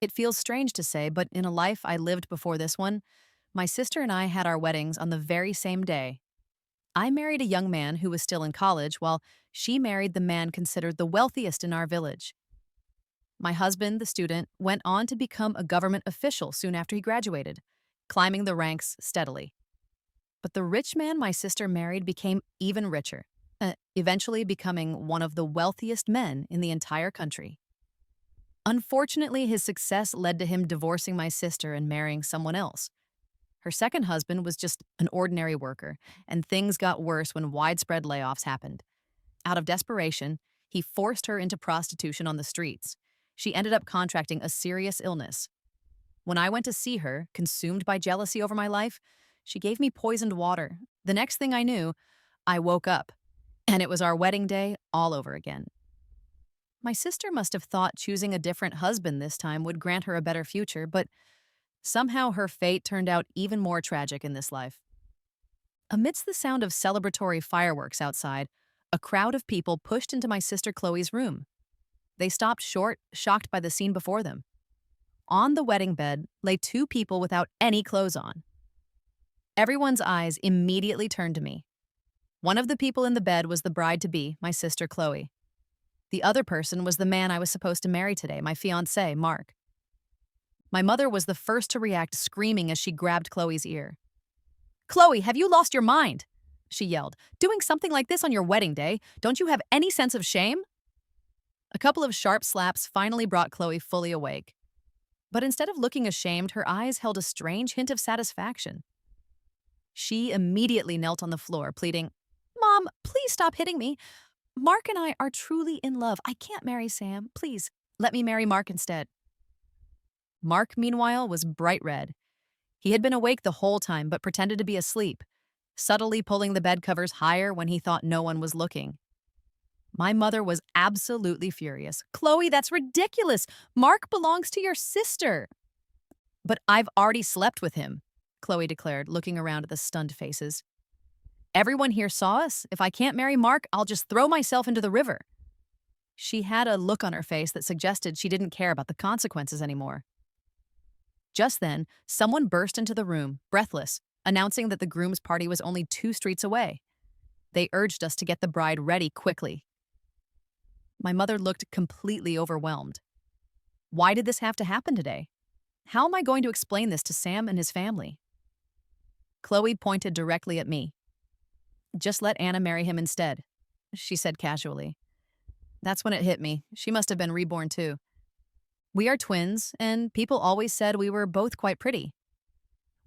It feels strange to say, but in a life I lived before this one, my sister and I had our weddings on the very same day. I married a young man who was still in college, while she married the man considered the wealthiest in our village. My husband, the student, went on to become a government official soon after he graduated, climbing the ranks steadily. But the rich man my sister married became even richer, eventually becoming one of the wealthiest men in the entire country. Unfortunately, his success led to him divorcing my sister and marrying someone else. Her second husband was just an ordinary worker, and things got worse when widespread layoffs happened. Out of desperation, he forced her into prostitution on the streets. She ended up contracting a serious illness. When I went to see her, consumed by jealousy over my life, she gave me poisoned water. The next thing I knew, I woke up, and it was our wedding day all over again. My sister must have thought choosing a different husband this time would grant her a better future, but somehow her fate turned out even more tragic in this life. Amidst the sound of celebratory fireworks outside, a crowd of people pushed into my sister Chloe's room. They stopped short, shocked by the scene before them. On the wedding bed lay two people without any clothes on. Everyone's eyes immediately turned to me. One of the people in the bed was the bride-to-be, my sister Chloe. The other person was the man I was supposed to marry today, my fiancé, Mark. My mother was the first to react, screaming as she grabbed Chloe's ear. "Chloe, have you lost your mind?" she yelled. "Doing something like this on your wedding day? Don't you have any sense of shame?" A couple of sharp slaps finally brought Chloe fully awake. But instead of looking ashamed, her eyes held a strange hint of satisfaction. She immediately knelt on the floor, pleading, "Mom, please stop hitting me. Mark and I are truly in love. I can't marry Sam. Please, let me marry Mark instead." Mark, meanwhile, was bright red. He had been awake the whole time but pretended to be asleep, subtly pulling the bed covers higher when he thought no one was looking. My mother was absolutely furious. "Chloe, that's ridiculous. Mark belongs to your sister." "But I've already slept with him," Chloe declared, looking around at the stunned faces. "Everyone here saw us. If I can't marry Mark, I'll just throw myself into the river." She had a look on her face that suggested she didn't care about the consequences anymore. Just then, someone burst into the room, breathless, announcing that the groom's party was only 2 streets away. They urged us to get the bride ready quickly. My mother looked completely overwhelmed. Why did this have to happen today? How am I going to explain this to Sam and his family? Chloe pointed directly at me. "Just let Anna marry him instead," she said casually. That's when it hit me. She must have been reborn too. We are twins, and people always said we were both quite pretty.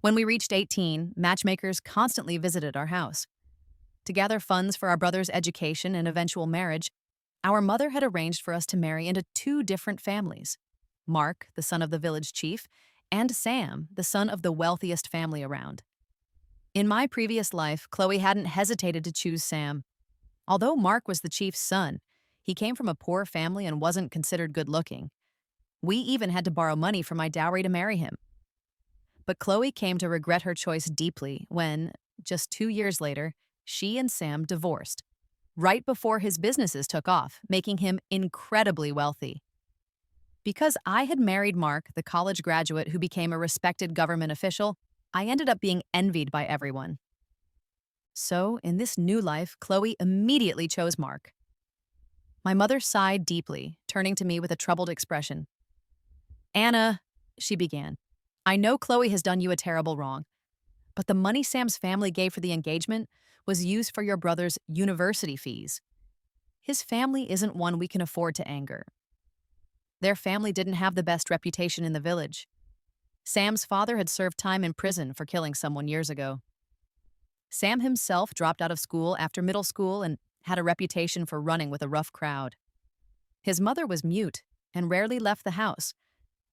When we reached 18, matchmakers constantly visited our house. To gather funds for our brother's education and eventual marriage, our mother had arranged for us to marry into 2 different families: Mark, the son of the village chief, and Sam, the son of the wealthiest family around. In my previous life, Chloe hadn't hesitated to choose Sam. Although Mark was the chief's son, he came from a poor family and wasn't considered good-looking. We even had to borrow money from my dowry to marry him. But Chloe came to regret her choice deeply when, just 2 years later, she and Sam divorced, right before his businesses took off, making him incredibly wealthy. Because I had married Mark, the college graduate who became a respected government official, I ended up being envied by everyone. So, in this new life, Chloe immediately chose Mark. My mother sighed deeply, turning to me with a troubled expression. "Anna," she began, "I know Chloe has done you a terrible wrong, but the money Sam's family gave for the engagement was used for your brother's university fees. His family isn't one we can afford to anger. Their family didn't have the best reputation in the village. Sam's father had served time in prison for killing someone years ago. Sam himself dropped out of school after middle school and had a reputation for running with a rough crowd. His mother was mute and rarely left the house,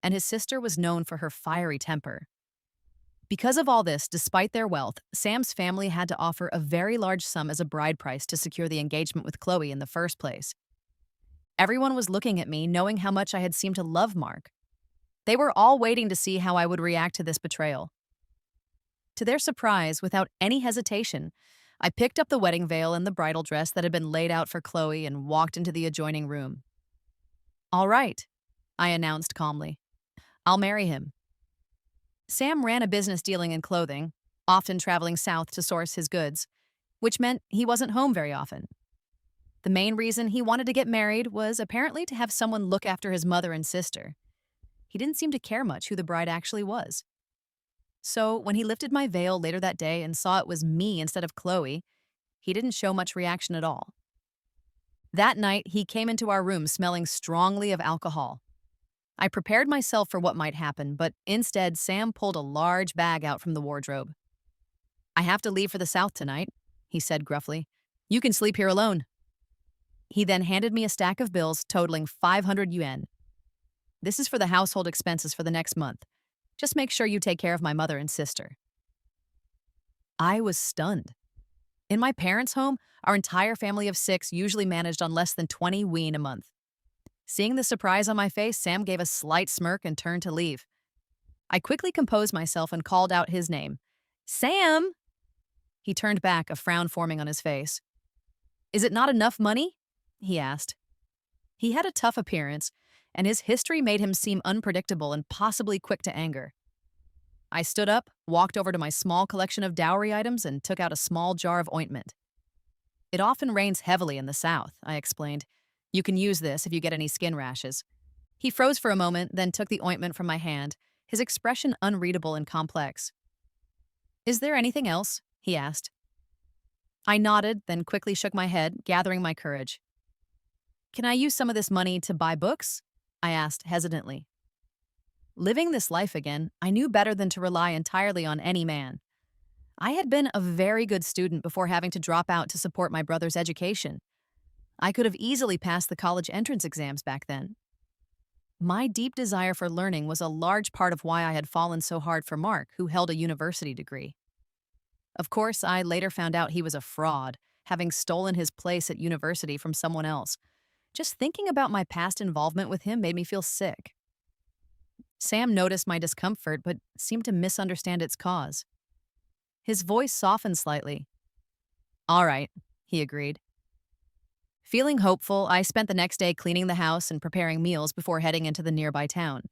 and his sister was known for her fiery temper. Because of all this, despite their wealth, Sam's family had to offer a very large sum as a bride price to secure the engagement with Chloe in the first place. Everyone was looking at me, knowing how much I had seemed to love Mark. They were all waiting to see how I would react to this betrayal. To their surprise, without any hesitation, I picked up the wedding veil and the bridal dress that had been laid out for Chloe and walked into the adjoining room. "All right," I announced calmly. I'll marry him. Sam ran a business dealing in clothing, often traveling south to source his goods, which meant he wasn't home very often. The main reason he wanted to get married was apparently to have someone look after his mother and sister. He didn't seem to care much who the bride actually was. So, when he lifted my veil later that day and saw it was me instead of Chloe, he didn't show much reaction at all. That night, he came into our room smelling strongly of alcohol. I prepared myself for what might happen, but instead, Sam pulled a large bag out from the wardrobe. I have to leave for the south tonight, he said gruffly. You can sleep here alone. He then handed me a stack of bills totaling 500 yuan. This is for the household expenses for the next month. Just make sure you take care of my mother and sister. I was stunned. In my parents' home, our entire family of 6 usually managed on less than 20 yuan a month. Seeing the surprise on my face, Sam gave a slight smirk and turned to leave. I quickly composed myself and called out his name. Sam! He turned back, a frown forming on his face. Is it not enough money? He asked. He had a tough appearance, and his history made him seem unpredictable and possibly quick to anger. I stood up, walked over to my small collection of dowry items, and took out a small jar of ointment. It often rains heavily in the south, I explained. You can use this if you get any skin rashes. He froze for a moment, then took the ointment from my hand, his expression unreadable and complex. Is there anything else? He asked. I nodded, then quickly shook my head, gathering my courage. Can I use some of this money to buy books? I asked hesitantly. Living this life again, I knew better than to rely entirely on any man. I had been a very good student before having to drop out to support my brother's education. I could have easily passed the college entrance exams back then. My deep desire for learning was a large part of why I had fallen so hard for Mark, who held a university degree. Of course, I later found out he was a fraud, having stolen his place at university from someone else. Just thinking about my past involvement with him made me feel sick. Sam noticed my discomfort but seemed to misunderstand its cause. His voice softened slightly. All right, he agreed. Feeling hopeful, I spent the next day cleaning the house and preparing meals before heading into the nearby town.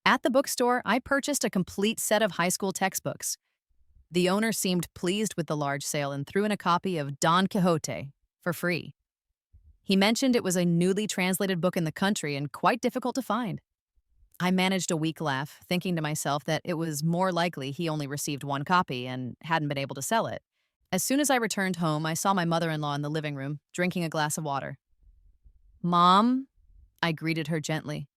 At the bookstore, I purchased a complete set of high school textbooks. The owner seemed pleased with the large sale and threw in a copy of Don Quixote for free. He mentioned it was a newly translated book in the country and quite difficult to find. I managed a weak laugh, thinking to myself that it was more likely he only received one copy and hadn't been able to sell it. As soon as I returned home, I saw my mother-in-law in the living room, drinking a glass of water. Mom? I greeted her gently.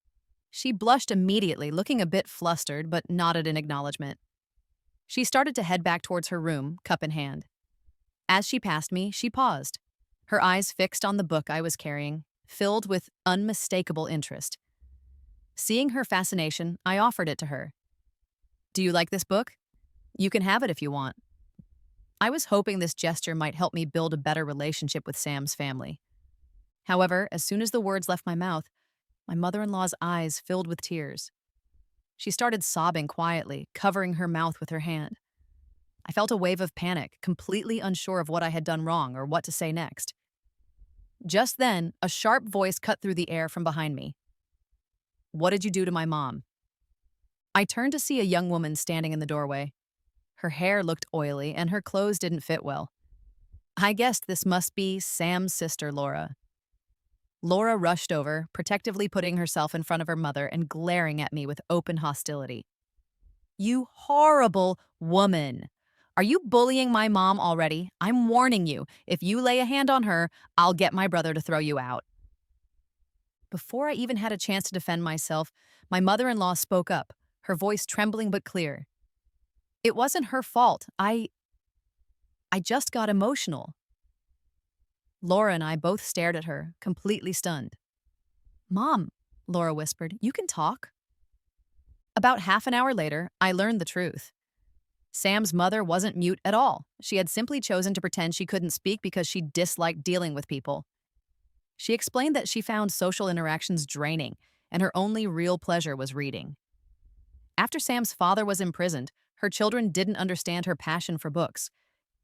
She blushed immediately, looking a bit flustered, but nodded in acknowledgement. She started to head back towards her room, cup in hand. As she passed me, she paused, her eyes fixed on the book I was carrying, filled with unmistakable interest. Seeing her fascination, I offered it to her. Do you like this book? You can have it if you want. I was hoping this gesture might help me build a better relationship with Sam's family. However, as soon as the words left my mouth, my mother-in-law's eyes filled with tears. She started sobbing quietly, covering her mouth with her hand. I felt a wave of panic, completely unsure of what I had done wrong or what to say next. Just then, a sharp voice cut through the air from behind me. What did you do to my mom? I turned to see a young woman standing in the doorway. Her hair looked oily and her clothes didn't fit well. I guessed this must be Sam's sister, Laura. Laura rushed over, protectively putting herself in front of her mother and glaring at me with open hostility. You horrible woman! Are you bullying my mom already? I'm warning you, if you lay a hand on her, I'll get my brother to throw you out. Before I even had a chance to defend myself, my mother-in-law spoke up, her voice trembling but clear. It wasn't her fault. I just got emotional. Laura and I both stared at her, completely stunned. Mom, Laura whispered, you can talk. About half an hour later, I learned the truth. Sam's mother wasn't mute at all. She had simply chosen to pretend she couldn't speak because she disliked dealing with people. She explained that she found social interactions draining, and her only real pleasure was reading. After Sam's father was imprisoned, her children didn't understand her passion for books,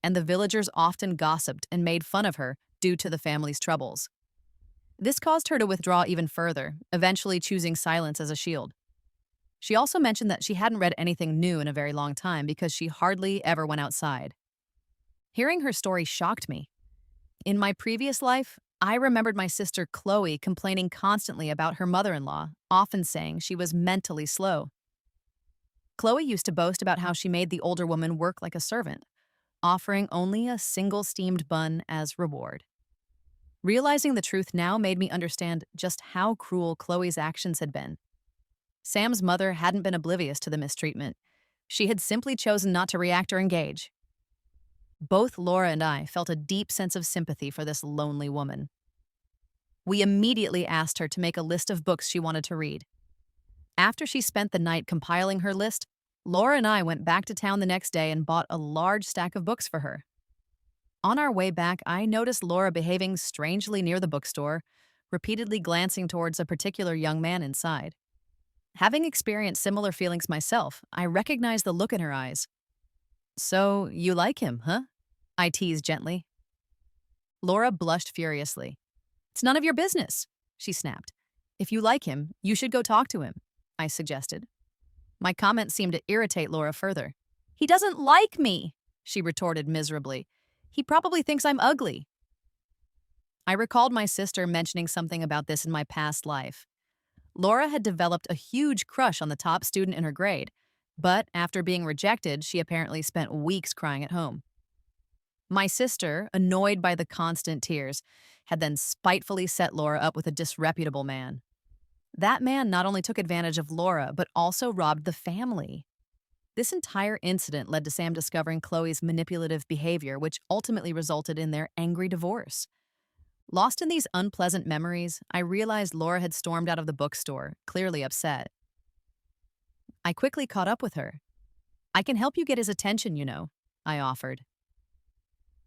and the villagers often gossiped and made fun of her due to the family's troubles. This caused her to withdraw even further, eventually choosing silence as a shield. She also mentioned that she hadn't read anything new in a very long time because she hardly ever went outside. Hearing her story shocked me. In my previous life, I remembered my sister Chloe complaining constantly about her mother in law, often saying she was mentally slow. Chloe used to boast about how she made the older woman work like a servant, offering only a single steamed bun as reward. Realizing the truth now made me understand just how cruel Chloe's actions had been. Sam's mother hadn't been oblivious to the mistreatment. She had simply chosen not to react or engage. Both Laura and I felt a deep sense of sympathy for this lonely woman. We immediately asked her to make a list of books she wanted to read. After she spent the night compiling her list, Laura and I went back to town the next day and bought a large stack of books for her. On our way back, I noticed Laura behaving strangely near the bookstore, repeatedly glancing towards a particular young man inside. Having experienced similar feelings myself, I recognized the look in her eyes. "So, you like him, huh?" I teased gently. Laura blushed furiously. "It's none of your business," she snapped. "If you like him, you should go talk to him," I suggested. My comment seemed to irritate Laura further. "He doesn't like me," she retorted miserably. "He probably thinks I'm ugly." I recalled my sister mentioning something about this in my past life. Laura had developed a huge crush on the top student in her grade, but after being rejected, she apparently spent weeks crying at home. My sister, annoyed by the constant tears, had then spitefully set Laura up with a disreputable man. That man not only took advantage of Laura, but also robbed the family. This entire incident led to Sam discovering Chloe's manipulative behavior, which ultimately resulted in their angry divorce. Lost in these unpleasant memories, I realized Laura had stormed out of the bookstore, clearly upset. I quickly caught up with her. "I can help you get his attention, you know," I offered.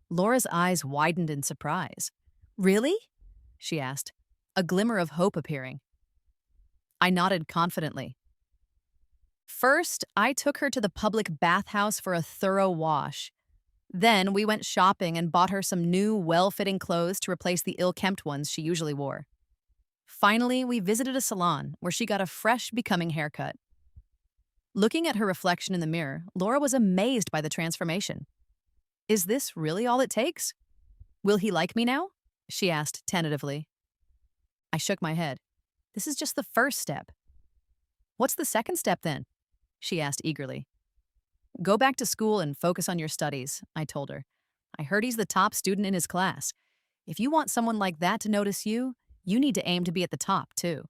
Laura's eyes widened in surprise. "Really?" she asked, a glimmer of hope appearing. I nodded confidently. First, I took her to the public bathhouse for a thorough wash. Then we went shopping and bought her some new, well-fitting clothes to replace the ill-kempt ones she usually wore. Finally, we visited a salon where she got a fresh, becoming haircut. Looking at her reflection in the mirror, Laura was amazed by the transformation. "Is this really all it takes? Will he like me now?" she asked tentatively. I shook my head. "This is just the first step." "What's the second step then?" she asked eagerly. "Go back to school and focus on your studies," I told her. "I heard he's the top student in his class. If you want someone like that to notice you, you need to aim to be at the top, too."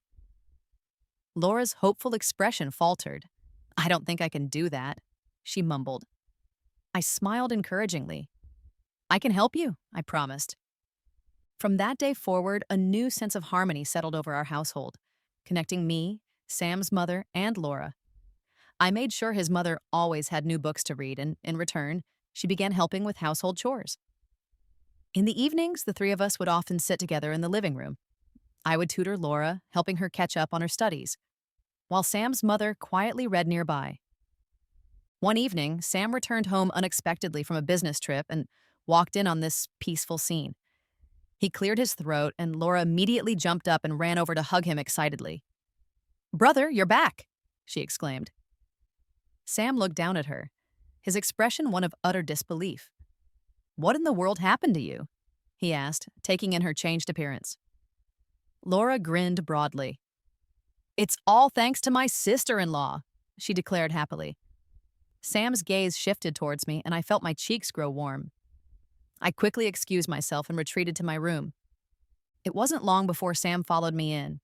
Laura's hopeful expression faltered. "I don't think I can do that," she mumbled. I smiled encouragingly. "I can help you," I promised. From that day forward, a new sense of harmony settled over our household, connecting me, Sam's mother, and Laura. I made sure his mother always had new books to read, and in return, she began helping with household chores. In the evenings, the three of us would often sit together in the living room. I would tutor Laura, helping her catch up on her studies, while Sam's mother quietly read nearby. One evening, Sam returned home unexpectedly from a business trip and walked in on this peaceful scene. He cleared his throat, and Laura immediately jumped up and ran over to hug him excitedly. "Brother, you're back!" she exclaimed. Sam looked down at her, his expression one of utter disbelief. "What in the world happened to you?" he asked, taking in her changed appearance. Laura grinned broadly. "It's all thanks to my sister-in-law," she declared happily. Sam's gaze shifted towards me, and I felt my cheeks grow warm. I quickly excused myself and retreated to my room. It wasn't long before Sam followed me in.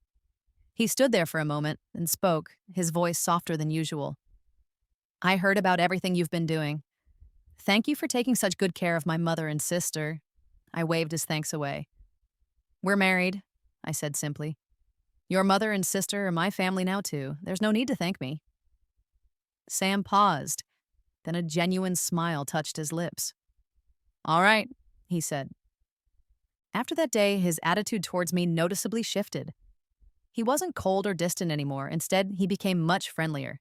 He stood there for a moment and spoke, his voice softer than usual. "I heard about everything you've been doing. Thank you for taking such good care of my mother and sister." I waved his thanks away. "We're married," I said simply. "Your mother and sister are my family now, too. There's no need to thank me." Sam paused. Then a genuine smile touched his lips. "All right," he said. After that day, his attitude towards me noticeably shifted. He wasn't cold or distant anymore. Instead, he became much friendlier.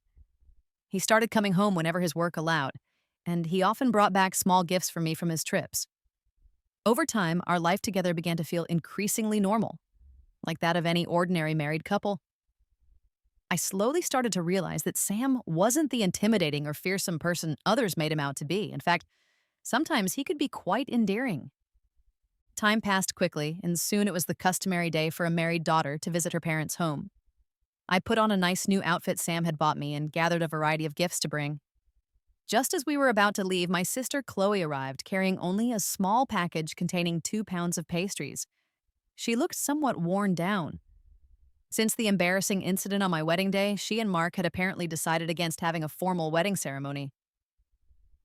He started coming home whenever his work allowed, and he often brought back small gifts for me from his trips. Over time, our life together began to feel increasingly normal, like that of any ordinary married couple. I slowly started to realize that Sam wasn't the intimidating or fearsome person others made him out to be. In fact, sometimes he could be quite endearing. Time passed quickly, and soon it was the customary day for a married daughter to visit her parents' home. I put on a nice new outfit Sam had bought me and gathered a variety of gifts to bring. Just as we were about to leave, my sister Chloe arrived, carrying only a small package containing 2 pounds of pastries. She looked somewhat worn down. Since the embarrassing incident on my wedding day, she and Mark had apparently decided against having a formal wedding ceremony.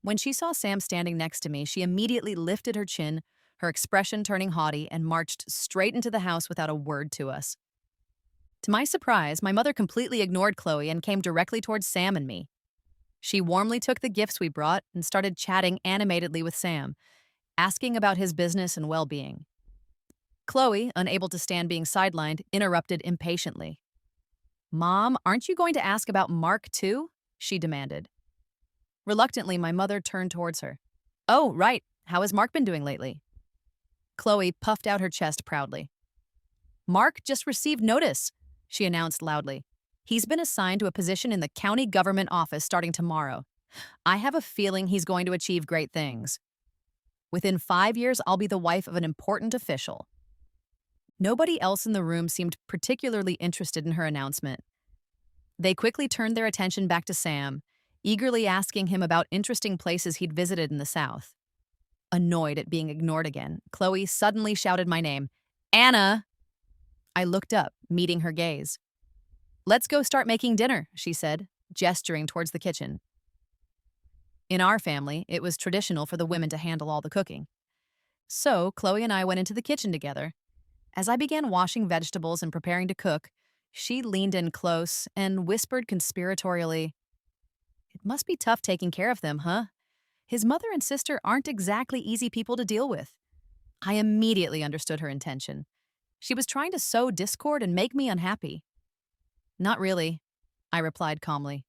When she saw Sam standing next to me, she immediately lifted her chin, her expression turning haughty, and marched straight into the house without a word to us. To my surprise, my mother completely ignored Chloe and came directly towards Sam and me. She warmly took the gifts we brought and started chatting animatedly with Sam, asking about his business and well-being. Chloe, unable to stand being sidelined, interrupted impatiently. "Mom, aren't you going to ask about Mark too?" she demanded. Reluctantly, my mother turned towards her. "Oh, right. How has Mark been doing lately?" Chloe puffed out her chest proudly. "Mark just received notice," she announced loudly. "He's been assigned to a position in the county government office starting tomorrow. I have a feeling he's going to achieve great things. Within 5 years, I'll be the wife of an important official." Nobody else in the room seemed particularly interested in her announcement. They quickly turned their attention back to Sam, eagerly asking him about interesting places he'd visited in the South. Annoyed at being ignored again, Chloe suddenly shouted my name, "Anna!" I looked up, meeting her gaze. "Let's go start making dinner," she said, gesturing towards the kitchen. In our family, it was traditional for the women to handle all the cooking. So, Chloe and I went into the kitchen together. As I began washing vegetables and preparing to cook, she leaned in close and whispered conspiratorially, "It must be tough taking care of them, huh? His mother and sister aren't exactly easy people to deal with." I immediately understood her intention. She was trying to sow discord and make me unhappy. "Not really," I replied calmly.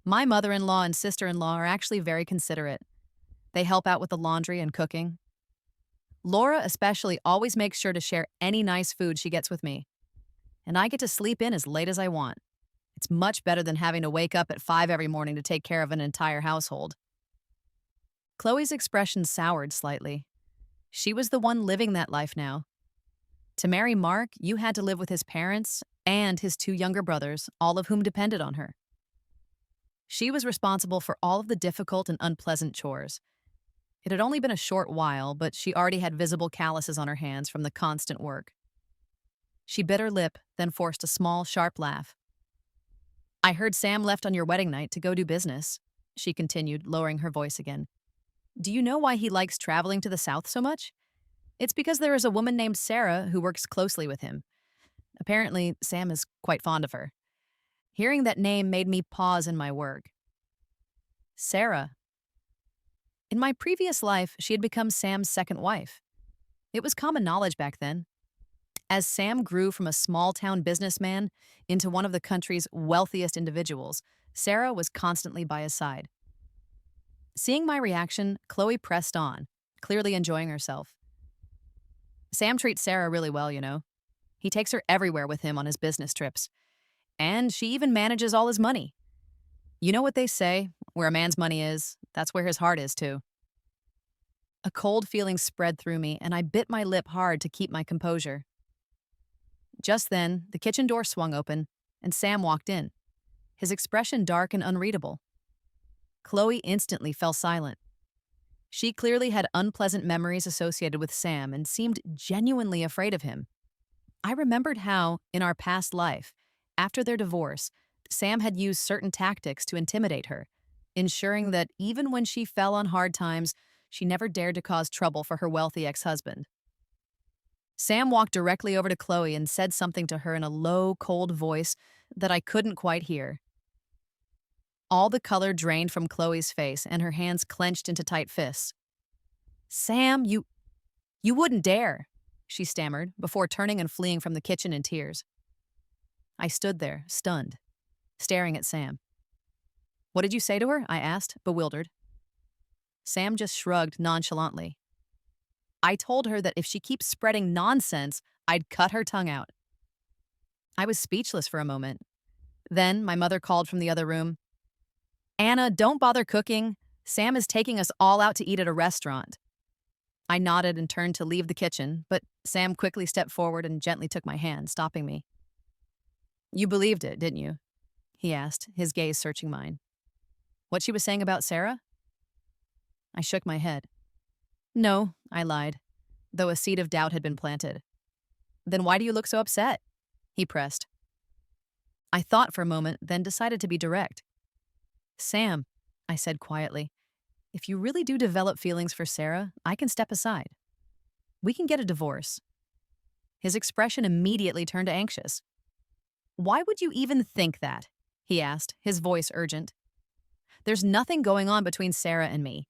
"My mother-in-law and sister-in-law are actually very considerate. They help out with the laundry and cooking. Laura especially always makes sure to share any nice food she gets with me. And I get to sleep in as late as I want. It's much better than having to wake up at 5 every morning to take care of an entire household." Chloe's expression soured slightly. She was the one living that life now. To marry Mark, you had to live with his parents and his 2 younger brothers, all of whom depended on her. She was responsible for all of the difficult and unpleasant chores. It had only been a short while, but she already had visible calluses on her hands from the constant work. She bit her lip, then forced a small, sharp laugh. "I heard Sam left on your wedding night to go do business," she continued, lowering her voice again. "Do you know why he likes traveling to the South so much? It's because there is a woman named Sarah who works closely with him. Apparently, Sam is quite fond of her." Hearing that name made me pause in my work. Sarah. In my previous life, she had become Sam's second wife. It was common knowledge back then. As Sam grew from a small-town businessman into one of the country's wealthiest individuals, Sarah was constantly by his side. Seeing my reaction, Chloe pressed on, clearly enjoying herself. "Sam treats Sarah really well, you know. He takes her everywhere with him on his business trips. And she even manages all his money. You know what they say, where a man's money is, that's where his heart is, too." A cold feeling spread through me, and I bit my lip hard to keep my composure. Just then, the kitchen door swung open, and Sam walked in, his expression dark and unreadable. Chloe instantly fell silent. She clearly had unpleasant memories associated with Sam and seemed genuinely afraid of him. I remembered how, in our past life, after their divorce, Sam had used certain tactics to intimidate her, ensuring that even when she fell on hard times, she never dared to cause trouble for her wealthy ex-husband. Sam walked directly over to Chloe and said something to her in a low, cold voice that I couldn't quite hear. All the color drained from Chloe's face and her hands clenched into tight fists. "Sam, you wouldn't dare," she stammered, before turning and fleeing from the kitchen in tears. I stood there, stunned, staring at Sam. "What did you say to her?" I asked, bewildered. Sam just shrugged nonchalantly. "I told her that if she keeps spreading nonsense, I'd cut her tongue out." I was speechless for a moment. Then my mother called from the other room. Anna, don't bother cooking. Sam is taking us all out to eat at a restaurant. I nodded and turned to leave the kitchen, but Sam quickly stepped forward and gently took my hand, stopping me. You believed it, didn't you? He asked, his gaze searching mine. What she was saying about Sarah? I shook my head. No, I lied, though a seed of doubt had been planted. Then why do you look so upset? He pressed. I thought for a moment, then decided to be direct. Sam, I said quietly, if you really do develop feelings for Sarah, I can step aside. We can get a divorce. His expression immediately turned anxious. Why would you even think that? He asked, his voice urgent. There's nothing going on between Sarah and me.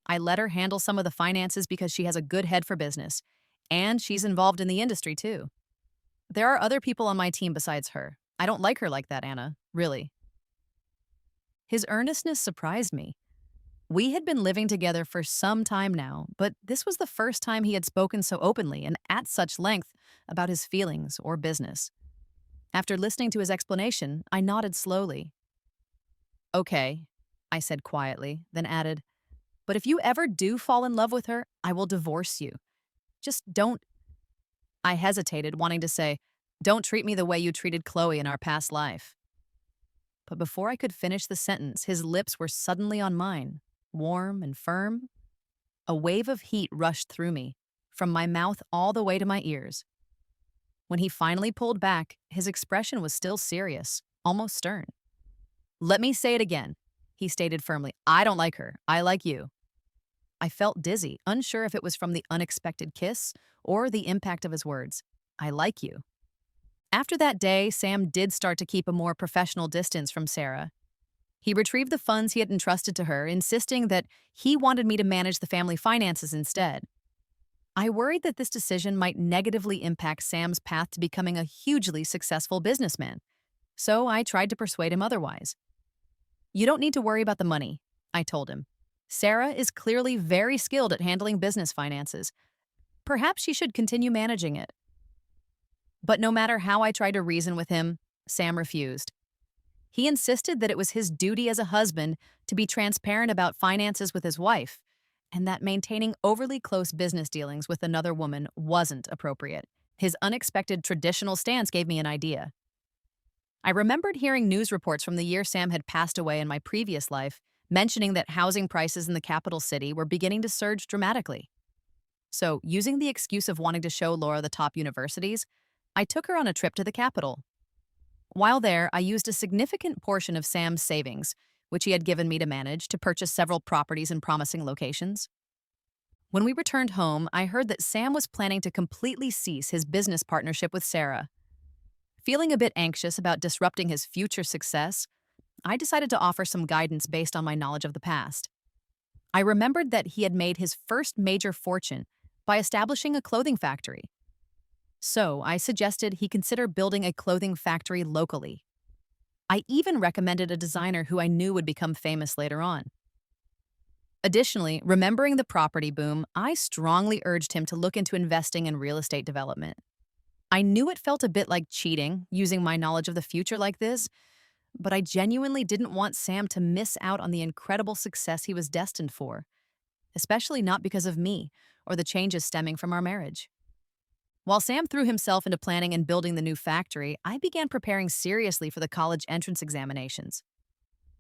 I let her handle some of the finances because she has a good head for business, and she's involved in the industry too. There are other people on my team besides her. I don't like her like that, Anna, really. His earnestness surprised me. We had been living together for some time now, but this was the first time he had spoken so openly and at such length about his feelings or business. After listening to his explanation, I nodded slowly. Okay, I said quietly, then added, but if you ever do fall in love with her, I will divorce you. Just don't. I hesitated, wanting to say, don't treat me the way you treated Chloe in our past life. But before I could finish the sentence, his lips were suddenly on mine, warm and firm. A wave of heat rushed through me, from my mouth all the way to my ears. When he finally pulled back, his expression was still serious, almost stern. Let me say it again, he stated firmly. I don't like her. I like you. I felt dizzy, unsure if it was from the unexpected kiss or the impact of his words. I like you. After that day, Sam did start to keep a more professional distance from Sarah. He retrieved the funds he had entrusted to her, insisting that he wanted me to manage the family finances instead. I worried that this decision might negatively impact Sam's path to becoming a hugely successful businessman, so I tried to persuade him otherwise. You don't need to worry about the money, I told him. Sarah is clearly very skilled at handling business finances. Perhaps she should continue managing it. But no matter how I tried to reason with him, Sam refused. He insisted that it was his duty as a husband to be transparent about finances with his wife, and that maintaining overly close business dealings with another woman wasn't appropriate. His unexpected traditional stance gave me an idea. I remembered hearing news reports from the year Sam had passed away in my previous life, mentioning that housing prices in the capital city were beginning to surge dramatically. So, using the excuse of wanting to show Laura the top universities, I took her on a trip to the capital. While there, I used a significant portion of Sam's savings, which he had given me to manage, to purchase several properties in promising locations. When we returned home, I heard that Sam was planning to completely cease his business partnership with Sarah. Feeling a bit anxious about disrupting his future success, I decided to offer some guidance based on my knowledge of the past. I remembered that he had made his first major fortune by establishing a clothing factory. So I suggested he consider building a clothing factory locally. I even recommended a designer who I knew would become famous later on. Additionally, remembering the property boom, I strongly urged him to look into investing in real estate development. I knew it felt a bit like cheating, using my knowledge of the future like this, but I genuinely didn't want Sam to miss out on the incredible success he was destined for, especially not because of me or the changes stemming from our marriage. While Sam threw himself into planning and building the new factory, I began preparing seriously for the college entrance examinations.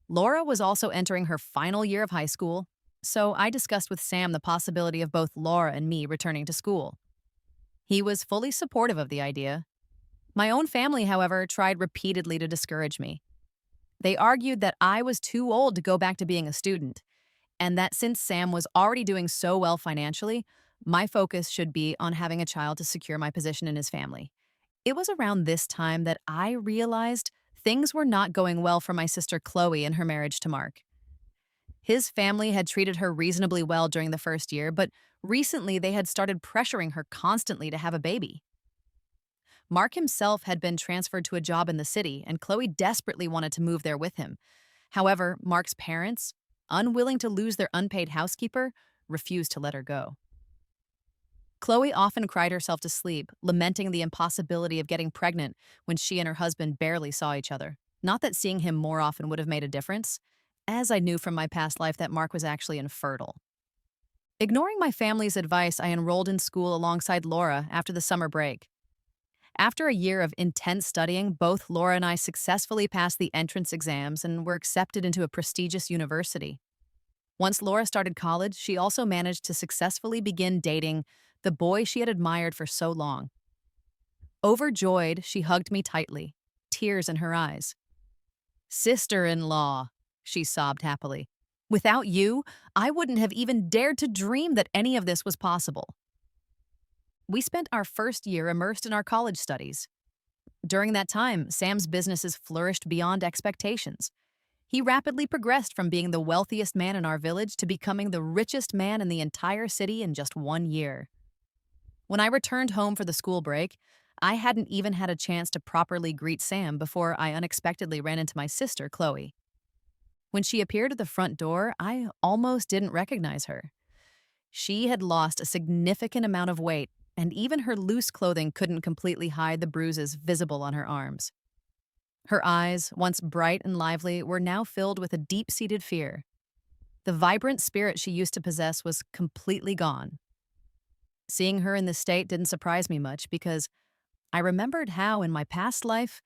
Laura was also entering her final year of high school, so I discussed with Sam the possibility of both Laura and me returning to school. He was fully supportive of the idea. My own family, however, tried repeatedly to discourage me. They argued that I was too old to go back to being a student, and that since Sam was already doing so well financially, my focus should be on having a child to secure my position in his family. It was around this time that I realized things were not going well for my sister Chloe in her marriage to Mark. His family had treated her reasonably well during the first year, but recently they had started pressuring her constantly to have a baby. Mark himself had been transferred to a job in the city, and Chloe desperately wanted to move there with him. However, Mark's parents, unwilling to lose their unpaid housekeeper, refused to let her go. Chloe often cried herself to sleep, lamenting the impossibility of getting pregnant when she and her husband barely saw each other. Not that seeing him more often would have made a difference, as I knew from my past life that Mark was actually infertile. Ignoring my family's advice, I enrolled in school alongside Laura after the summer break. After a year of intense studying, both Laura and I successfully passed the entrance exams and were accepted into a prestigious university. Once Laura started college, she also managed to successfully begin dating the boy she had admired for so long. Overjoyed, she hugged me tightly, tears in her eyes. Sister in law, she sobbed happily. Without you, I wouldn't have even dared to dream that any of this was possible. We spent our first year immersed in our college studies. During that time, Sam's businesses flourished beyond expectations. He rapidly progressed from being the wealthiest man in our village to becoming the richest man in the entire city in just 1 year. When I returned home for the school break, I hadn't even had a chance to properly greet Sam before I unexpectedly ran into my sister, Chloe. When she appeared at the front door, I almost didn't recognize her. She had lost a significant amount of weight, and even her loose clothing couldn't completely hide the bruises visible on her arms. Her eyes, once bright and lively, were now filled with a deep-seated fear. The vibrant spirit she used to possess was completely gone. Seeing her in this state didn't surprise me much because I remembered how, in my past life,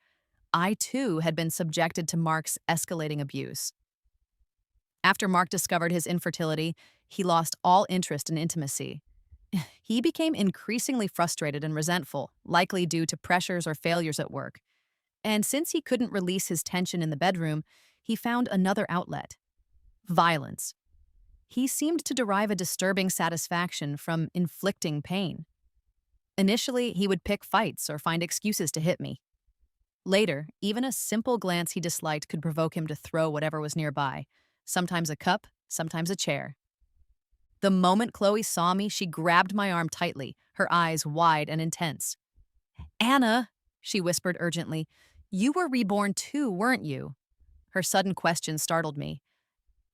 I too had been subjected to Mark's escalating abuse. After Mark discovered his infertility, he lost all interest in intimacy. He became increasingly frustrated and resentful, likely due to pressures or failures at work. And since he couldn't release his tension in the bedroom, he found another outlet: violence. He seemed to derive a disturbing satisfaction from inflicting pain. Initially, he would pick fights or find excuses to hit me. Later, even a simple glance he disliked could provoke him to throw whatever was nearby, sometimes a cup, sometimes a chair. The moment Chloe saw me, she grabbed my arm tightly, her eyes wide and intense. "Anna," she whispered urgently, "you were reborn too, weren't you?" Her sudden question startled me.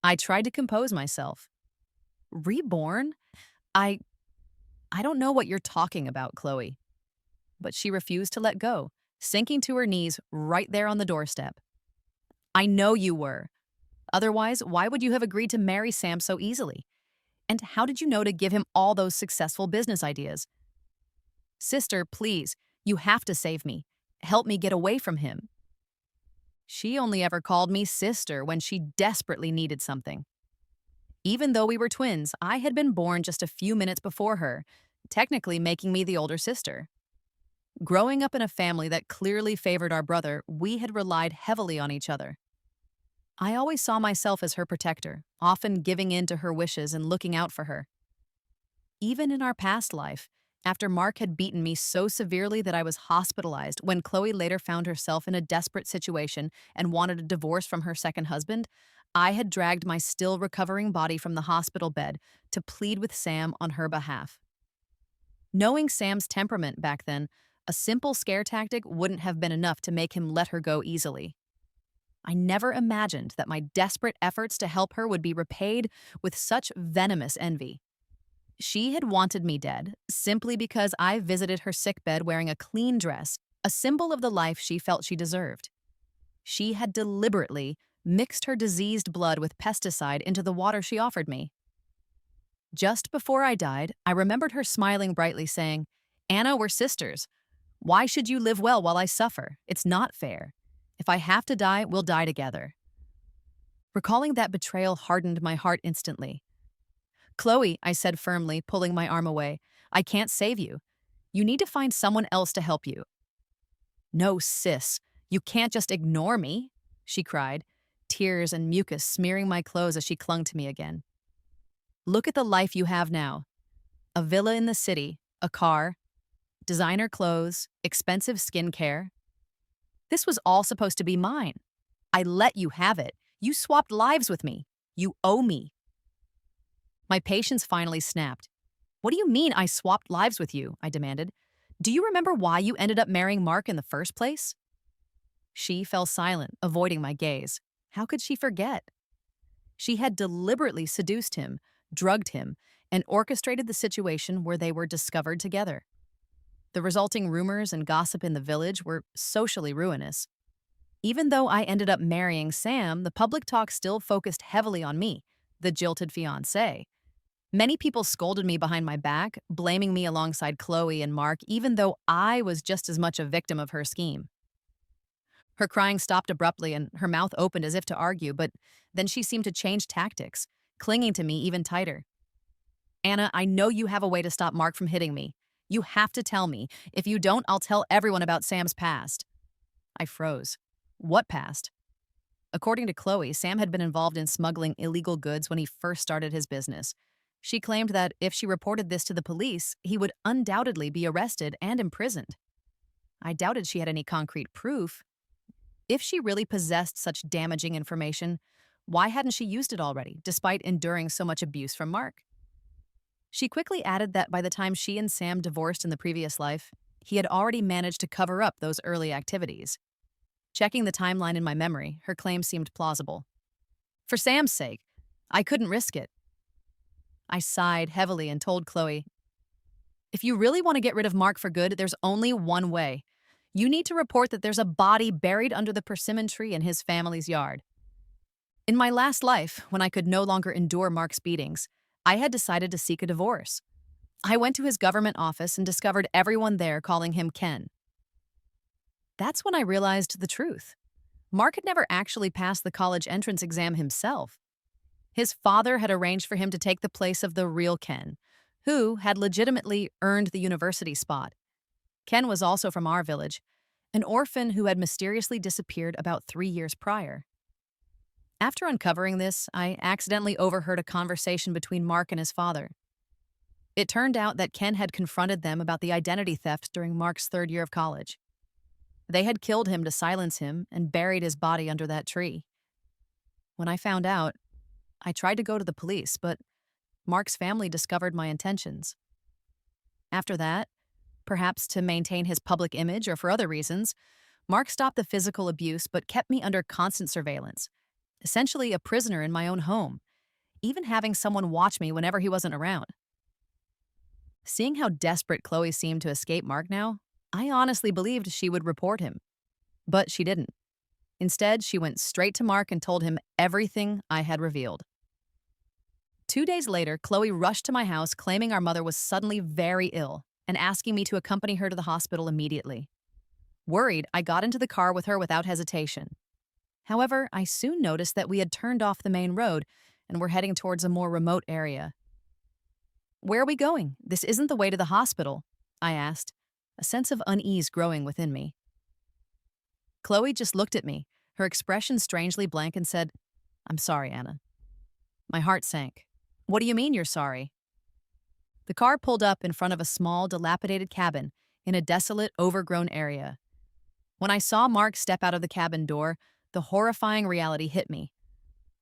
I tried to compose myself. "Reborn? I I don't know what you're talking about, Chloe." But she refused to let go, sinking to her knees right there on the doorstep. "I know you were. Otherwise, why would you have agreed to marry Sam so easily? And how did you know to give him all those successful business ideas? Sister, please, you have to save me. Help me get away from him." She only ever called me sister when she desperately needed something. Even though we were twins, I had been born just a few minutes before her, technically making me the older sister. Growing up in a family that clearly favored our brother, we had relied heavily on each other. I always saw myself as her protector, often giving in to her wishes and looking out for her. Even in our past life, after Mark had beaten me so severely that I was hospitalized when Chloe later found herself in a desperate situation and wanted a divorce from her second husband, I had dragged my still recovering body from the hospital bed to plead with Sam on her behalf. Knowing Sam's temperament back then, a simple scare tactic wouldn't have been enough to make him let her go easily. I never imagined that my desperate efforts to help her would be repaid with such venomous envy. She had wanted me dead simply because I visited her sickbed wearing a clean dress, a symbol of the life she felt she deserved. She had deliberately mixed her diseased blood with pesticide into the water she offered me. Just before I died, I remembered her smiling brightly, saying, "Anna, we're sisters. Why should you live well while I suffer? It's not fair. If I have to die, we'll die together." Recalling that betrayal hardened my heart instantly. "Chloe," I said firmly, pulling my arm away, "I can't save you. You need to find someone else to help you." "No, sis, you can't just ignore me," she cried, tears and mucus smearing my clothes as she clung to me again. "Look at the life you have now. A villa in the city, a car, designer clothes, expensive skincare. This was all supposed to be mine. I let you have it. You swapped lives with me. You owe me." My patience finally snapped. "What do you mean I swapped lives with you?" I demanded. "Do you remember why you ended up marrying Mark in the first place?" She fell silent, avoiding my gaze. How could she forget? She had deliberately seduced him, drugged him, and orchestrated the situation where they were discovered together. The resulting rumors and gossip in the village were socially ruinous. Even though I ended up marrying Sam, the public talk still focused heavily on me, the jilted fiancé. Many people scolded me behind my back, blaming me alongside Chloe and Mark, even though I was just as much a victim of her scheme. Her crying stopped abruptly and her mouth opened as if to argue, but then she seemed to change tactics, clinging to me even tighter. Anna, I know you have a way to stop Mark from hitting me. You have to tell me. If you don't, I'll tell everyone about Sam's past. I froze. What past? According to Chloe, Sam had been involved in smuggling illegal goods when he first started his business. She claimed that if she reported this to the police, he would undoubtedly be arrested and imprisoned. I doubted she had any concrete proof. If she really possessed such damaging information, why hadn't she used it already, despite enduring so much abuse from Mark? She quickly added that by the time she and Sam divorced in the previous life, he had already managed to cover up those early activities. Checking the timeline in my memory, her claim seemed plausible. For Sam's sake, I couldn't risk it. I sighed heavily and told Chloe, if you really want to get rid of Mark for good, there's only one way. You need to report that there's a body buried under the persimmon tree in his family's yard. In my last life, when I could no longer endure Mark's beatings, I had decided to seek a divorce. I went to his government office and discovered everyone there calling him Ken. That's when I realized the truth. Mark had never actually passed the college entrance exam himself. His father had arranged for him to take the place of the real Ken, who had legitimately earned the university spot. Ken was also from our village, an orphan who had mysteriously disappeared about 3 years prior. After uncovering this, I accidentally overheard a conversation between Mark and his father. It turned out that Ken had confronted them about the identity theft during Mark's 3rd year of college. They had killed him to silence him and buried his body under that tree. When I found out, I tried to go to the police, but Mark's family discovered my intentions. After that, perhaps to maintain his public image or for other reasons, Mark stopped the physical abuse but kept me under constant surveillance, essentially a prisoner in my own home, even having someone watch me whenever he wasn't around. Seeing how desperate Chloe seemed to escape Mark now, I honestly believed she would report him. But she didn't. Instead, she went straight to Mark and told him everything I had revealed. 2 days later, Chloe rushed to my house claiming our mother was suddenly very ill and asking me to accompany her to the hospital immediately. Worried, I got into the car with her without hesitation. However, I soon noticed that we had turned off the main road and were heading towards a more remote area. Where are we going? This isn't the way to the hospital, I asked, a sense of unease growing within me. Chloe just looked at me, her expression strangely blank, and said, I'm sorry, Anna. My heart sank. What do you mean you're sorry? The car pulled up in front of a small, dilapidated cabin in a desolate, overgrown area. When I saw Mark step out of the cabin door, the horrifying reality hit me.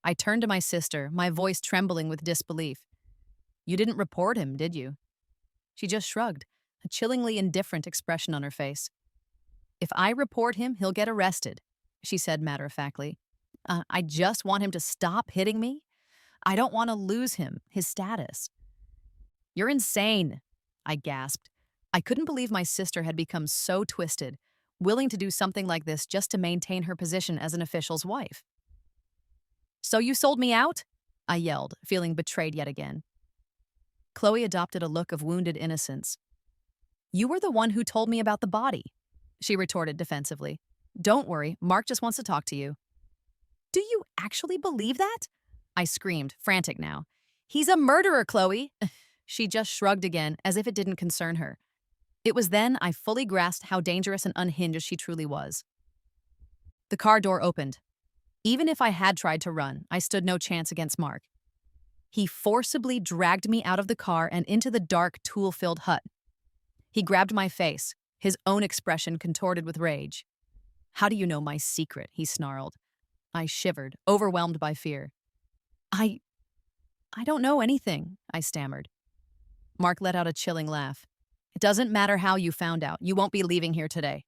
I turned to my sister, my voice trembling with disbelief. You didn't report him, did you? She just shrugged, a chillingly indifferent expression on her face. If I report him, he'll get arrested, she said matter-of-factly. I just want him to stop hitting me. I don't want to lose him, his status. You're insane, I gasped. I couldn't believe my sister had become so twisted, willing to do something like this just to maintain her position as an official's wife. So you sold me out? I yelled, feeling betrayed yet again. Chloe adopted a look of wounded innocence. You were the one who told me about the body, she retorted defensively. Don't worry, Mark just wants to talk to you. Do you actually believe that? I screamed, frantic now. He's a murderer, Chloe. She just shrugged again, as if it didn't concern her. It was then I fully grasped how dangerous and unhinged she truly was. The car door opened. Even if I had tried to run, I stood no chance against Mark. He forcibly dragged me out of the car and into the dark, tool-filled hut. He grabbed my face, his own expression contorted with rage. How do you know my secret? He snarled. I shivered, overwhelmed by fear. I don't know anything, I stammered. Mark let out a chilling laugh. It doesn't matter how you found out. You won't be leaving here today.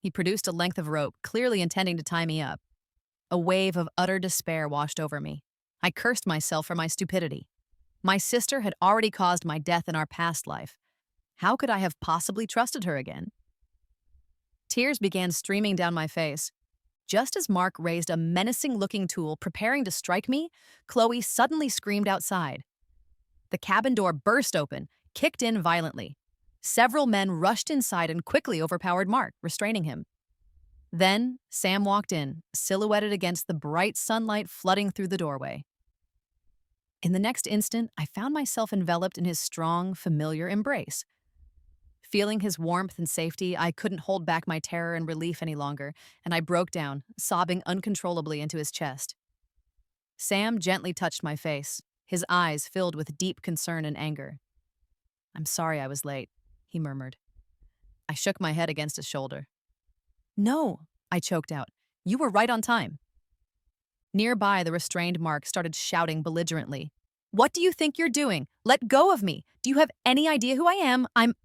He produced a length of rope, clearly intending to tie me up. A wave of utter despair washed over me. I cursed myself for my stupidity. My sister had already caused my death in our past life. How could I have possibly trusted her again? Tears began streaming down my face. Just as Mark raised a menacing-looking tool preparing to strike me, Chloe suddenly screamed outside. The cabin door burst open, kicked in violently. Several men rushed inside and quickly overpowered Mark, restraining him. Then, Sam walked in, silhouetted against the bright sunlight flooding through the doorway. In the next instant, I found myself enveloped in his strong, familiar embrace. Feeling his warmth and safety, I couldn't hold back my terror and relief any longer, and I broke down, sobbing uncontrollably into his chest. Sam gently touched my face, his eyes filled with deep concern and anger. "I'm sorry I was late," he murmured. I shook my head against his shoulder. "No," I choked out. "You were right on time." Nearby, the restrained Mark started shouting belligerently. "What do you think you're doing? Let go of me! Do you have any idea who I am? I'm—"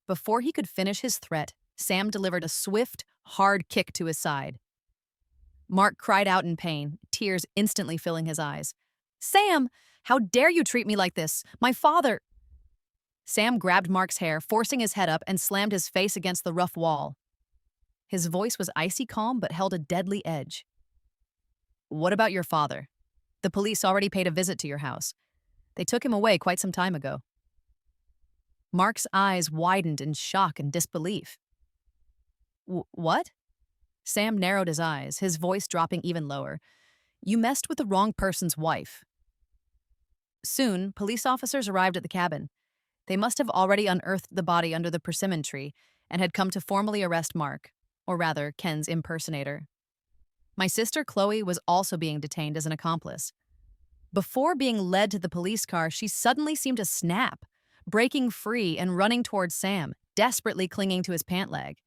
Before he could finish his threat, Sam delivered a swift, hard kick to his side. Mark cried out in pain, tears instantly filling his eyes. "Sam, how dare you treat me like this? My father—" Sam grabbed Mark's hair, forcing his head up, and slammed his face against the rough wall. His voice was icy calm but held a deadly edge. "What about your father? The police already paid a visit to your house. They took him away quite some time ago." Mark's eyes widened in shock and disbelief. What?" Sam narrowed his eyes, his voice dropping even lower. "You messed with the wrong person's wife." Soon, police officers arrived at the cabin. They must have already unearthed the body under the persimmon tree and had come to formally arrest Mark, or rather, Ken's impersonator. My sister Chloe was also being detained as an accomplice. Before being led to the police car, she suddenly seemed to snap, breaking free and running towards Sam, desperately clinging to his pant leg.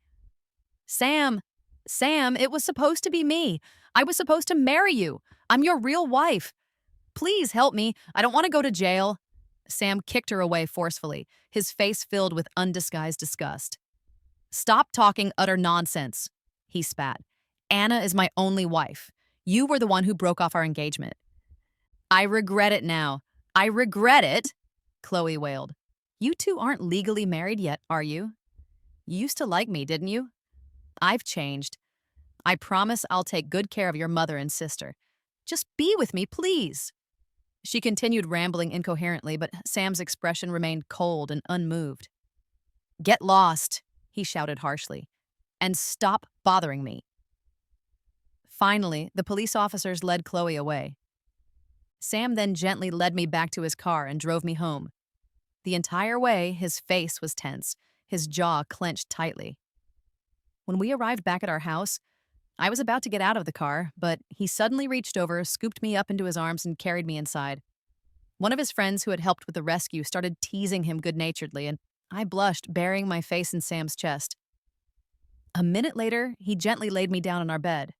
"Sam! Sam, it was supposed to be me. I was supposed to marry you. I'm your real wife. Please help me. I don't want to go to jail." Sam kicked her away forcefully, his face filled with undisguised disgust. "Stop talking utter nonsense," he spat. "Anna is my only wife. You were the one who broke off our engagement." "I regret it now. I regret it," Chloe wailed. "You two aren't legally married yet, are you? You used to like me, didn't you? I've changed. I promise I'll take good care of your mother and sister. Just be with me, please." She continued rambling incoherently, but Sam's expression remained cold and unmoved. "Get lost," he shouted harshly, "and stop bothering me." Finally, the police officers led Chloe away. Sam then gently led me back to his car and drove me home. The entire way, his face was tense, his jaw clenched tightly. When we arrived back at our house, I was about to get out of the car, but he suddenly reached over, scooped me up into his arms, and carried me inside. One of his friends who had helped with the rescue started teasing him good-naturedly, and I blushed, burying my face in Sam's chest. A minute later, he gently laid me down on our bed.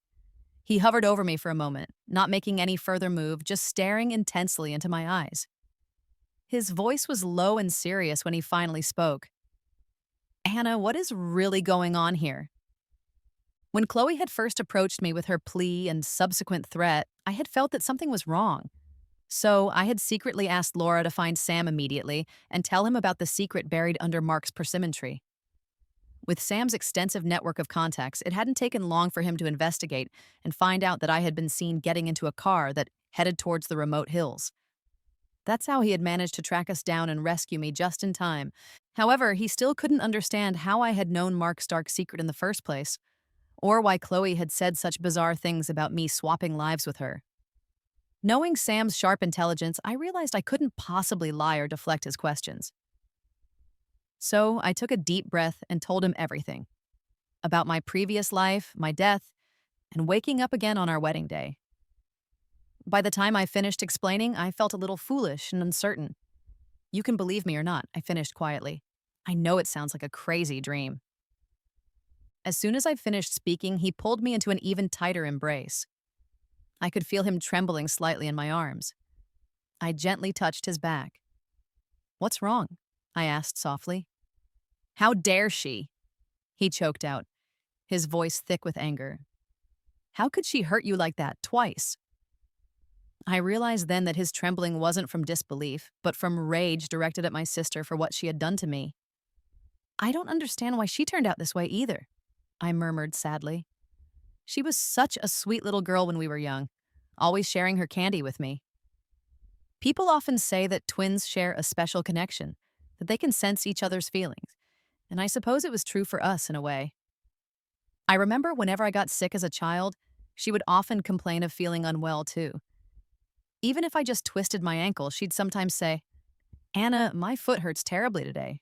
He hovered over me for a moment, not making any further move, just staring intensely into my eyes. His voice was low and serious when he finally spoke. "Anna, what is really going on here?" When Chloe had first approached me with her plea and subsequent threat, I had felt that something was wrong. So I had secretly asked Laura to find Sam immediately and tell him about the secret buried under Mark's persimmon tree. With Sam's extensive network of contacts, it hadn't taken long for him to investigate and find out that I had been seen getting into a car that headed towards the remote hills. That's how he had managed to track us down and rescue me just in time. However, he still couldn't understand how I had known Mark's dark secret in the first place, or why Chloe had said such bizarre things about me swapping lives with her. Knowing Sam's sharp intelligence, I realized I couldn't possibly lie or deflect his questions. So I took a deep breath and told him everything. About my previous life, my death, and waking up again on our wedding day. By the time I finished explaining, I felt a little foolish and uncertain. "You can believe me or not," I finished quietly. "I know it sounds like a crazy dream." As soon as I finished speaking, he pulled me into an even tighter embrace. I could feel him trembling slightly in my arms. I gently touched his back. "What's wrong?" I asked softly. "How dare she?" he choked out, his voice thick with anger. "How could she hurt you like that twice?" I realized then that his trembling wasn't from disbelief, but from rage directed at my sister for what she had done to me. "I don't understand why she turned out this way either," I murmured sadly. She was such a sweet little girl when we were young, always sharing her candy with me. People often say that twins share a special connection, that they can sense each other's feelings, and I suppose it was true for us in a way. I remember whenever I got sick as a child, she would often complain of feeling unwell too. Even if I just twisted my ankle, she'd sometimes say, "Anna, my foot hurts terribly today."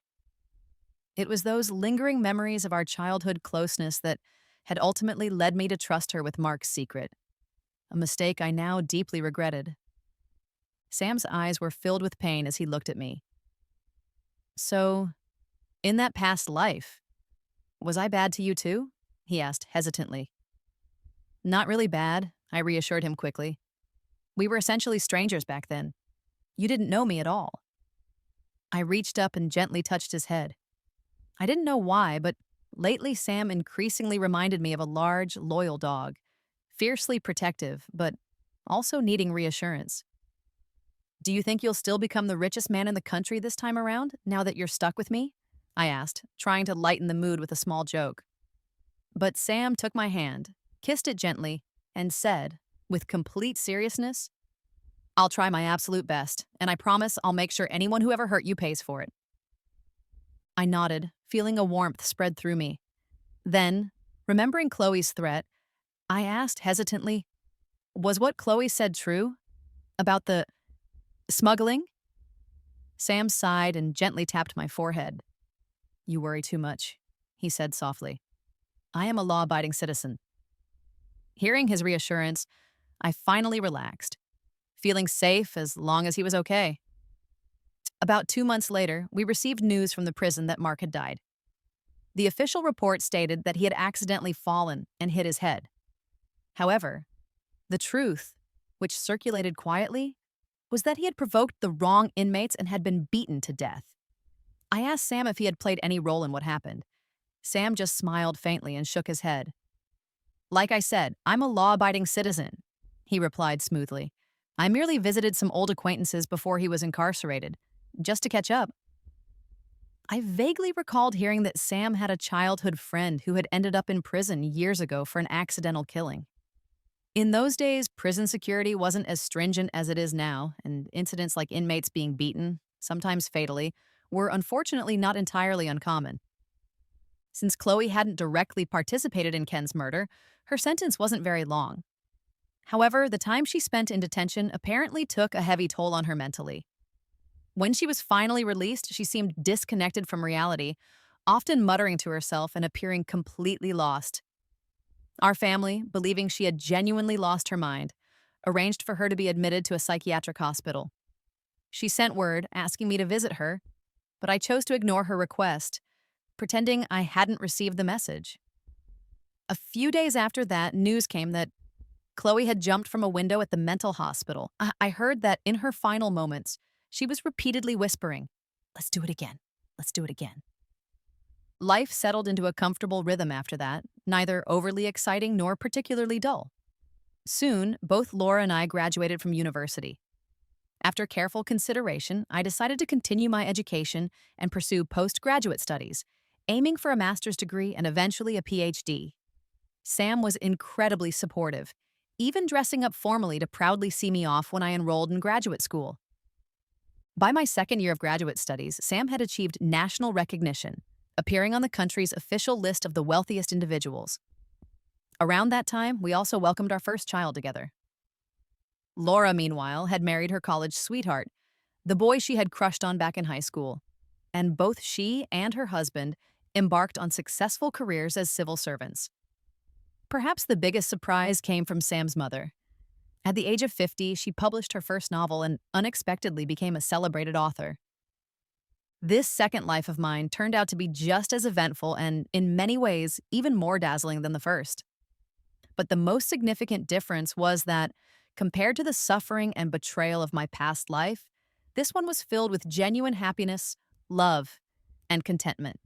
It was those lingering memories of our childhood closeness that had ultimately led me to trust her with Mark's secret, a mistake I now deeply regretted. Sam's eyes were filled with pain as he looked at me. "So, in that past life, was I bad to you too?" he asked hesitantly. "Not really bad," I reassured him quickly. "We were essentially strangers back then. You didn't know me at all." I reached up and gently touched his head. I didn't know why, but lately Sam increasingly reminded me of a large, loyal dog, fiercely protective, but also needing reassurance. "Do you think you'll still become the richest man in the country this time around, now that you're stuck with me?" I asked, trying to lighten the mood with a small joke. But Sam took my hand, kissed it gently, and said, with complete seriousness, "I'll try my absolute best, and I promise I'll make sure anyone who ever hurt you pays for it." I nodded, feeling a warmth spread through me. Then, remembering Chloe's threat, I asked hesitantly, "Was what Chloe said true? About the smuggling?" Sam sighed and gently tapped my forehead. "You worry too much," he said softly. "I am a law-abiding citizen." Hearing his reassurance, I finally relaxed, feeling safe as long as he was okay. About 2 months later, we received news from the prison that Mark had died. The official report stated that he had accidentally fallen and hit his head. However, the truth, which circulated quietly, was that he had provoked the wrong inmates and had been beaten to death. I asked Sam if he had played any role in what happened. Sam just smiled faintly and shook his head. "Like I said, I'm a law-abiding citizen," he replied smoothly. "I merely visited some old acquaintances before he was incarcerated, just to catch up." I vaguely recalled hearing that Sam had a childhood friend who had ended up in prison years ago for an accidental killing. In those days, prison security wasn't as stringent as it is now, and incidents like inmates being beaten, sometimes fatally, were unfortunately not entirely uncommon. Since Chloe hadn't directly participated in Ken's murder, her sentence wasn't very long. However, the time she spent in detention apparently took a heavy toll on her mentally. When she was finally released, she seemed disconnected from reality, often muttering to herself and appearing completely lost. Our family, believing she had genuinely lost her mind, arranged for her to be admitted to a psychiatric hospital. She sent word asking me to visit her, but I chose to ignore her request, pretending I hadn't received the message. A few days after that, news came that Chloe had jumped from a window at the mental hospital. I heard that in her final moments, she was repeatedly whispering, "Let's do it again. Let's do it again." Life settled into a comfortable rhythm after that, neither overly exciting nor particularly dull. Soon, both Laura and I graduated from university. After careful consideration, I decided to continue my education and pursue postgraduate studies, aiming for a master's degree and eventually a PhD. Sam was incredibly supportive, even dressing up formally to proudly see me off when I enrolled in graduate school. By my second year of graduate studies, Sam had achieved national recognition, appearing on the country's official list of the wealthiest individuals. Around that time, we also welcomed our first child together. Laura, meanwhile, had married her college sweetheart, the boy she had crushed on back in high school, and both she and her husband embarked on successful careers as civil servants. Perhaps the biggest surprise came from Sam's mother. At the age of 50, she published her first novel and unexpectedly became a celebrated author. This second life of mine turned out to be just as eventful and, in many ways, even more dazzling than the first. But the most significant difference was that, compared to the suffering and betrayal of my past life, this one was filled with genuine happiness, love, and contentment.